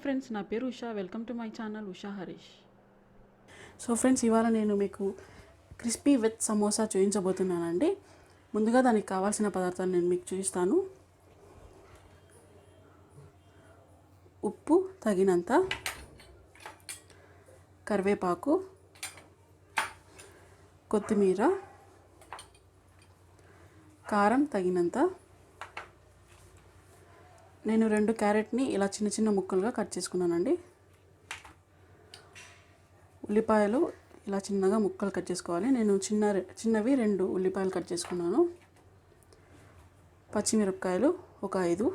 Friends, నా పేరు Usha. Welcome to my channel Usha Harish. So friends, ఇవాళ నేను మీకు క్రిస్పీ విత్ సమోసా చూపించబోతున్నానండి. ముందుగా దానికి కావాల్సిన పదార్థాలు నేను మీకు చూపిస్తాను. ఉప్పు తగినంత, కరివేపాకు, కొత్తిమీర, కారం తగినంత. నేను 2 క్యారెట్ని ఇలా చిన్న చిన్న ముక్కలుగా కట్ చేసుకున్నానండి. ఉల్లిపాయలు ఇలా చిన్నగా ముక్కలు కట్ చేసుకోవాలి. నేను చిన్నవి 2 ఉల్లిపాయలు కట్ చేసుకున్నాను. పచ్చిమిరపకాయలు ఒక 5,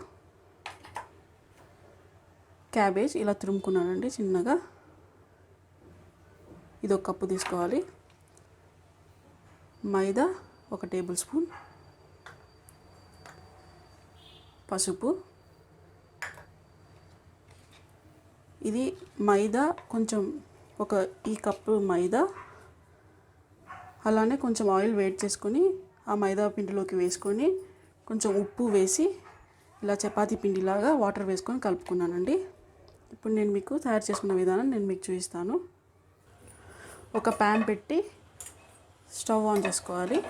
క్యాబేజ్ ఇలా తురుముకున్నానండి చిన్నగా. ఇది 1 కప్పు తీసుకోవాలి. మైదా 1 టేబుల్ స్పూన్, పసుపు. ఇది మైదా కొంచెం ఈ కప్పు మైదా, అలానే కొంచెం ఆయిల్ వేడి చేసుకొని ఆ మైదా పిండిలోకి వేసుకొని కొంచెం ఉప్పు వేసి ఇలా చపాతీ పిండిలాగా వాటర్ వేసుకొని కలుపుకున్నానండి. ఇప్పుడు నేను మీకు తయారు చేసుకున్న విధానం నేను మీకు చూపిస్తాను. ఒక ప్యాన్ పెట్టి స్టవ్ ఆన్ చేసుకోవాలి.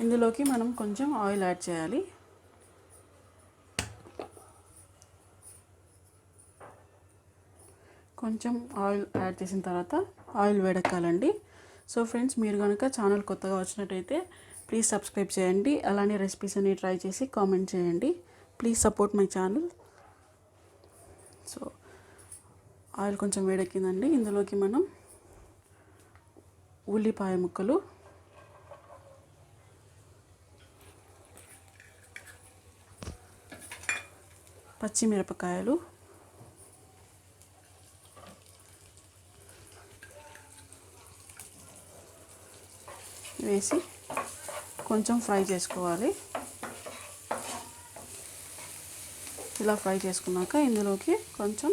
ఇందులోకి మనం కొంచెం ఆయిల్ యాడ్ చేయాలి. కొంచెం ఆయిల్ యాడ్ చేసిన తర్వాత ఆయిల్ వేడెక్కాలండి. సో ఫ్రెండ్స్, మీరు కనుక ఛానల్ కొత్తగా వచ్చినట్టయితే ప్లీజ్ సబ్స్క్రైబ్ చేయండి. అలానే రెసిపీస్ అన్ని ట్రై చేసి కామెంట్ చేయండి. Please support my channel. So oil కొంచెం వేడెక్కిందండి. ఇందులోకి మనం ఉల్లిపాయ ముక్కలు, పచ్చిమిరపకాయలు, వేసి కొంచెం ఫ్రై చేసుకోవాలి. ఇలా ఫ్రై చేసుకున్నాక ఇందులోకి కొంచెం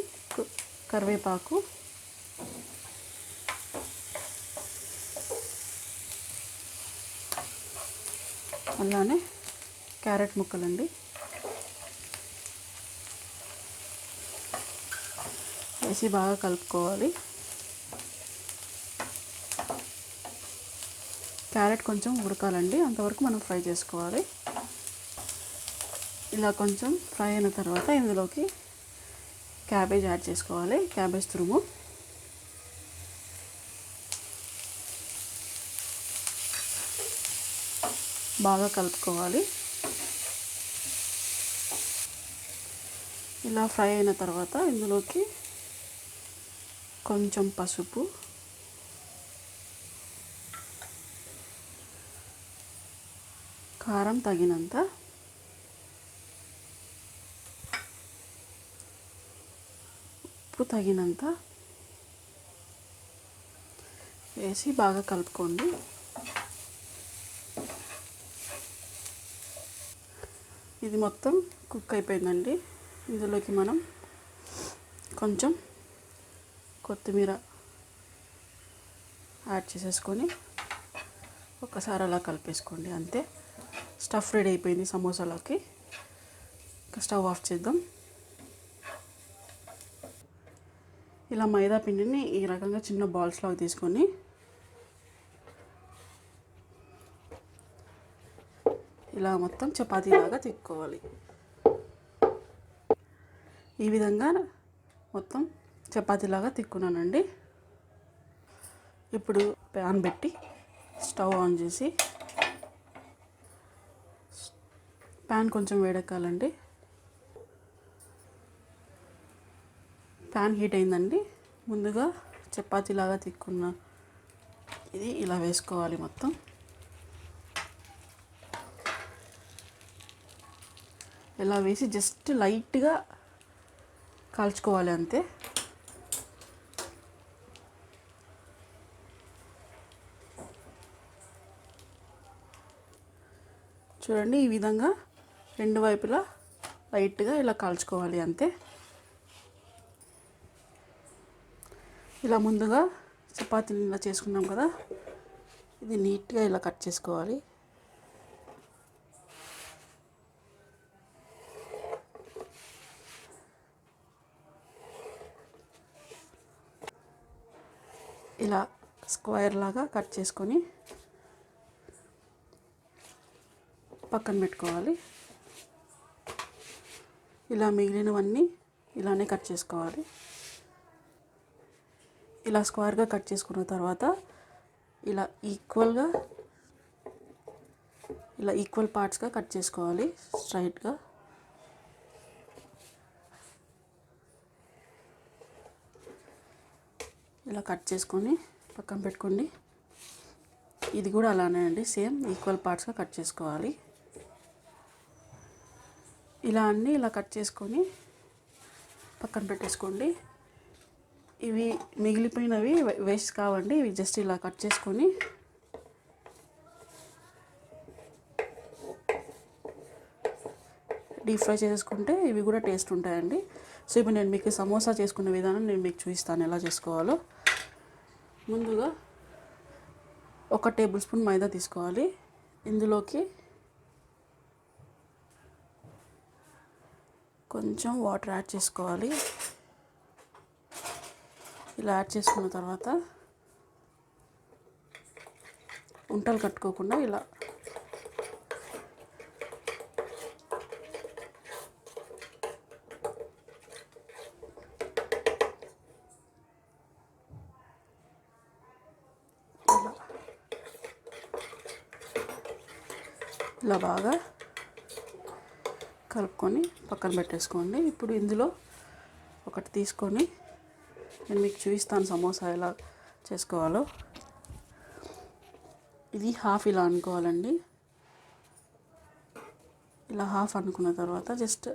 కరివేపాకు, అలానే క్యారెట్ ముక్కలండి వేసి బాగా కలుపుకోవాలి. క్యారెట్ కొంచెం ఉడకాలండి, అంతవరకు మనం ఫ్రై చేసుకోవాలి. ఇలా కొంచెం ఫ్రై అయిన తర్వాత ఇందులోకి క్యాబేజ్ యాడ్ చేసుకోవాలి. క్యాబేజ్ తురుము, బాగా కలుపుకోవాలి. ఇలా ఫ్రై అయిన తర్వాత ఇందులోకి కొంచెం పసుపు, కారం తగినంత, ఉప్పు తగినంత వేసి బాగా కలుపుకోండి. ఇది మొత్తం కుక్ అయిపోయిందండి. ఇందులోకి మనం కొంచెం కొత్తిమీర యాడ్ చేసేసుకొని ఒకసారి అలా కలిపేసుకోండి. అంతే, స్టఫ్ రెడీ అయిపోయింది సమోసాలోకి. ఇంకా స్టవ్ ఆఫ్ చేద్దాం. ఇలా మైదా పిండిని ఈ రకంగా చిన్న బాల్స్ లాగా తీసుకొని ఇలా మొత్తం చపాతీలాగా తిక్కోవాలి. ఈ విధంగా మొత్తం చపాతీలాగా తిక్కున్నానండి. ఇప్పుడు ప్యాన్ పెట్టి స్టవ్ ఆన్ చేసి ప్యాన్ కొంచెం వేడెక్కాలండి. ప్యాన్ హీట్ అయిందండి. ముందుగా చపాతీలాగా తిక్కున్న ఇది ఇలా వేసుకోవాలి. మొత్తం ఇలా వేసి జస్ట్ లైట్గా కాల్చుకోవాలి, అంతే. చూడండి, ఈ విధంగా 2 వైపులా లైట్గా ఇలా కాల్చుకోవాలి, అంతే. ఇలా ముందుగా చపాతీని ఇలా చేసుకున్నాం కదా, ఇది నీట్గా ఇలా కట్ చేసుకోవాలి. ఇలా స్క్వేర్ లాగా కట్ చేసుకొని పక్కన పెట్టుకోవాలి. ఇలా మిగిలినవన్నీ ఇలానే కట్ చేసుకోవాలి. ఇలా స్క్వేర్గా కట్ చేసుకున్న తర్వాత ఇలా ఈక్వల్ పార్ట్స్గా కట్ చేసుకోవాలి స్ట్రైట్గా. ఇలా కట్ చేసుకొని పక్కన పెట్టుకోండి. ఇది కూడా అలానే అండి, సేమ్ ఈక్వల్ పార్ట్స్గా కట్ చేసుకోవాలి. ఇలా అన్నీ ఇలా కట్ చేసుకొని పక్కన పెట్టేసుకోండి. ఇవి మిగిలిపోయినవి వేస్ట్ కావండి, ఇవి జస్ట్ ఇలా కట్ చేసుకొని డీప్ ఫ్రై చేసుకుంటే ఇవి కూడా టేస్ట్ ఉంటాయండి. సో ఇప్పుడు నేను మీకు సమోసా చేసుకునే విధానం నేను మీకు చూపిస్తాను ఎలా చేసుకోవాలో. ముందుగా 1 టేబుల్ స్పూన్ మైదా తీసుకోవాలి. ఇందులోకి కొంచెం వాటర్ యాడ్ చేసుకోవాలి. ఇలా యాడ్ చేసుకున్న తర్వాత ఉంటలు కట్టుకోకుండా ఇలా ఇలా బాగా కలుపుకొని పక్కన పెట్టేసుకోండి. ఇప్పుడు ఇందులో ఒకటి తీసుకొని నేను మీకు చూపిస్తాను సమోసా ఎలా చేసుకోవాలో. ఇది హాఫ్ ఇలా అనుకోవాలండి. ఇలా హాఫ్ అనుకున్న తర్వాత జస్ట్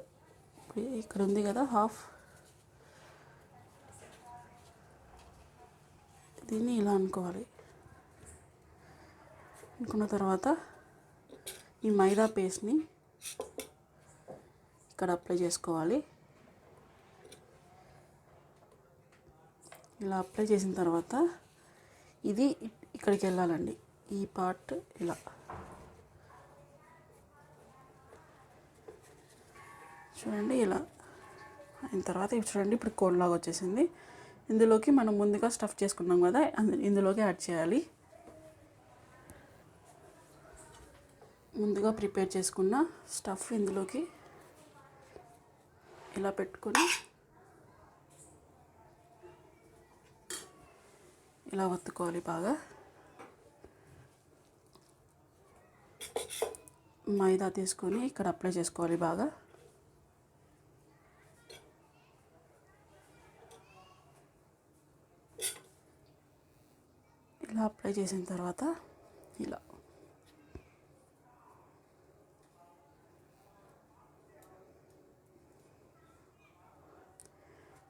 ఇక్కడ ఉంది కదా హాఫ్, దీన్ని ఇలా అనుకోవాలి. అనుకున్న తర్వాత ఈ మైదా పేస్ట్ని ఇక్కడ అప్లై చేసుకోవాలి. ఇలా అప్లై చేసిన తర్వాత ఇది ఇక్కడికి వెళ్ళాలండి, ఈ పార్ట్ ఇలా. చూడండి ఇలా అయిన తర్వాత ఇప్పుడు చూడండి, ఇప్పుడు కోన్ లాగా వచ్చేసింది. ఇందులోకి మనం ముందుగా స్టఫ్ చేసుకున్నాం కదా, ఇందులోకి యాడ్ చేయాలి. ముందుగా ప్రిపేర్ చేసుకున్న స్టఫ్ ఇందులోకి ఇలా పెట్టుకొని ఇలా ఒత్తుకోవాలి బాగా. మైదా తీసుకొని ఇక్కడ అప్లై చేసుకోవాలి బాగా. ఇలా అప్లై చేసిన తర్వాత ఇలా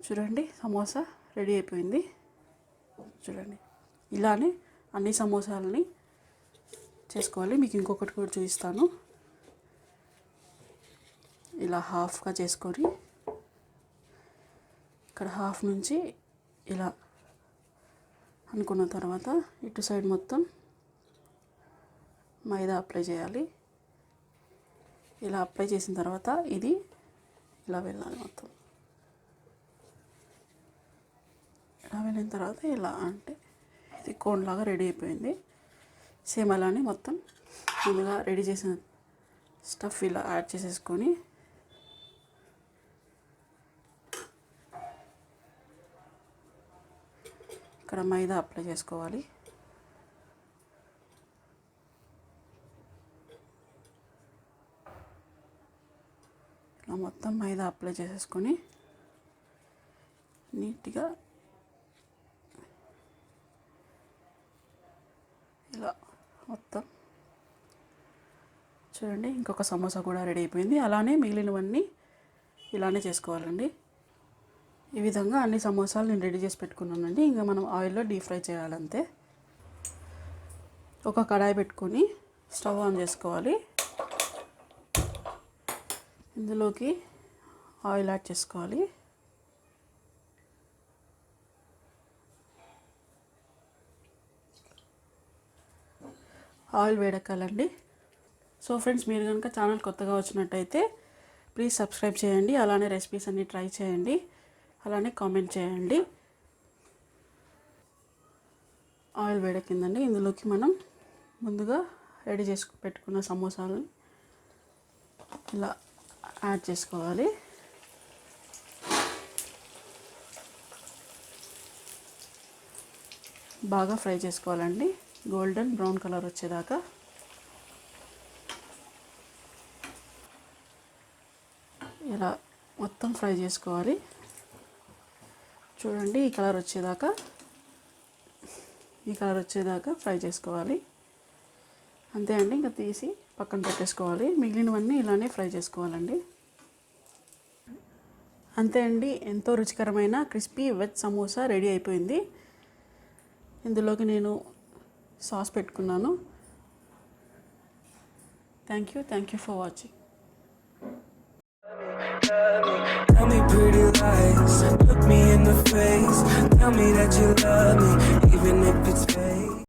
చూడండి సమోసా రెడీ అయిపోయింది. చూడండి ఇలానే అన్ని సమోసాలని చేసుకోవాలి. మీకు ఇంకొకటి కూడా చూపిస్తాను. ఇలా హాఫ్గా చేసుకొని ఇక్కడ హాఫ్ నుంచి ఇలా అనుకున్న తర్వాత ఇటు సైడ్ మొత్తం మైదా అప్లై చేయాలి. ఇలా అప్లై చేసిన తర్వాత ఇది ఇలా వెళ్ళాలి మొత్తం. ఇలా వెళ్ళిన తర్వాత ఇలా అంటే ఇది కోన్ లాగా రెడీ అయిపోయింది. సేమ్ అలానే మొత్తం ముందుగా రెడీ చేసిన స్టఫ్ ఇలా యాడ్ చేసేసుకొని ఇక్కడ మైదా అప్లై చేసుకోవాలి. ఇలా మొత్తం మైదా అప్లై చేసేసుకొని నీట్గా ఇలా మొత్తం చూడండి. ఇంకొక సమోసా కూడా రెడీ అయిపోయింది. అలానే మిగిలినవన్నీ ఇలానే చేసుకోవాలండి. ఈ విధంగా అన్ని సమోసాలు నేను రెడీ చేసి పెట్టుకున్నానండి. ఇంకా మనం ఆయిల్లో డీప్ ఫ్రై చేయాలంతే. ఒక కడాయి పెట్టుకొని స్టవ్ ఆన్ చేసుకోవాలి. ఇందులోకి ఆయిల్ యాడ్ చేసుకోవాలి. ఆయిల్ వేడెక్కాలండి. సో ఫ్రెండ్స్, మీరు కనుక ఛానల్ కొత్తగా వచ్చినట్టయితే ప్లీజ్ సబ్స్క్రైబ్ చేయండి. అలానే రెసిపీస్ అన్నీ ట్రై చేయండి. అలానే కామెంట్ చేయండి. ఆయిల్ వేడెక్కిందండి. ఇందులోకి మనం ముందుగా రెడీ చేసి పెట్టుకున్న సమోసాలను ఇలా యాడ్ చేసుకోవాలి. బాగా ఫ్రై చేసుకోవాలండి, గోల్డెన్ బ్రౌన్ కలర్ వచ్చేదాకా. ఇలా మొత్తం ఫ్రై చేసుకోవాలి. చూడండి, ఈ కలర్ వచ్చేదాకా ఫ్రై చేసుకోవాలి. అంతే అండి, ఇంకా తీసి పక్కన పెట్టేసుకోవాలి. మిగిలినవన్నీ ఇలానే ఫ్రై చేసుకోవాలండి. అంతే అండి, ఎంతో రుచికరమైన క్రిస్పీ వెజ్ సమోసా రెడీ అయిపోయింది. ఇందులోకి నేను సాస్ పెట్టుకున్నాను. Thank you for watching. Tell me pretty lies, look me in the face. Tell me that you love me, even if it's fake.